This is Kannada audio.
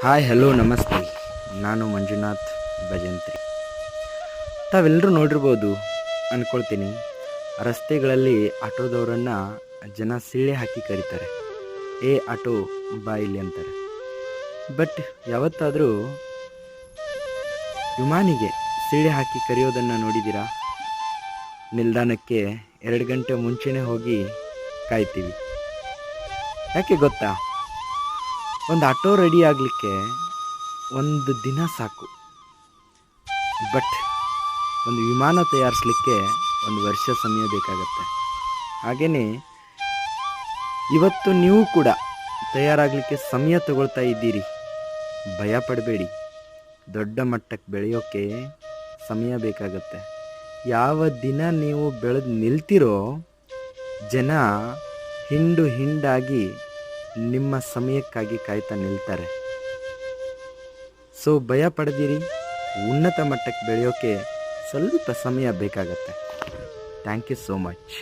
ಹಾಯ್ ಹಲೋ ನಮಸ್ತೆ. ನಾನು ಮಂಜುನಾಥ್ ಭಜಂತ್ರಿ. ತಾವೆಲ್ಲರೂ ನೋಡಿರ್ಬೋದು ಅಂದ್ಕೊಳ್ತೀನಿ, ರಸ್ತೆಗಳಲ್ಲಿ ಆಟೋದವರನ್ನು ಜನ ಸಿಳ್ಳೆ ಹಾಕಿ ಕರೀತಾರೆ. ಏ ಆಟೋ ಬಾ ಇಲ್ಲಿ ಅಂತಾರೆ. ಬಟ್ ಯಾವತ್ತಾದರೂ ವಿಮಾನಿಗೆ ಸಿಳ್ಳೆ ಹಾಕಿ ಕರೆಯೋದನ್ನು ನೋಡಿದ್ದೀರಾ? ನಿಲ್ದಾಣಕ್ಕೆ 2 ಗಂಟೆ ಮುಂಚೆನೇ ಹೋಗಿ ಕಾಯ್ತೀವಿ. ಯಾಕೆ ಗೊತ್ತಾ? ಒಂದು ಆಟೋ ರೆಡಿ ಆಗಲಿಕ್ಕೆ 1 ದಿನ ಸಾಕು. ಬಟ್ ಒಂದು ವಿಮಾನ ತಯಾರಿಸಲಿಕ್ಕೆ 1 ವರ್ಷ ಸಮಯ ಬೇಕಾಗತ್ತೆ. ಹಾಗೆಯೇ ಇವತ್ತು ನೀವು ಕೂಡ ತಯಾರಾಗಲಿಕ್ಕೆ ಸಮಯ ತಗೊಳ್ತಾ ಇದ್ದೀರಿ. ಭಯ ಪಡಬೇಡಿ. ದೊಡ್ಡ ಮಟ್ಟಕ್ಕೆ ಬೆಳೆಯೋಕ್ಕೆ ಸಮಯ ಬೇಕಾಗತ್ತೆ. ಯಾವ ದಿನ ನೀವು ಬೆಳೆದು ನಿಲ್ತಿರೋ, ಜನ ಹಿಂಡು ಹಿಂಡಾಗಿ ನಿಮ್ಮ ಸಮಯಕ್ಕಾಗಿ ಕಾಯ್ತಾ ನಿಲ್ತಾರೆ. ಸೊ ಭಯ ಪಡೆದಿರಿ. ಉನ್ನತ ಮಟ್ಟಕ್ಕೆ ಬೆಳೆಯೋಕ್ಕೆ ಸ್ವಲ್ಪ ಸಮಯ ಬೇಕಾಗತ್ತೆ. Thank you so much.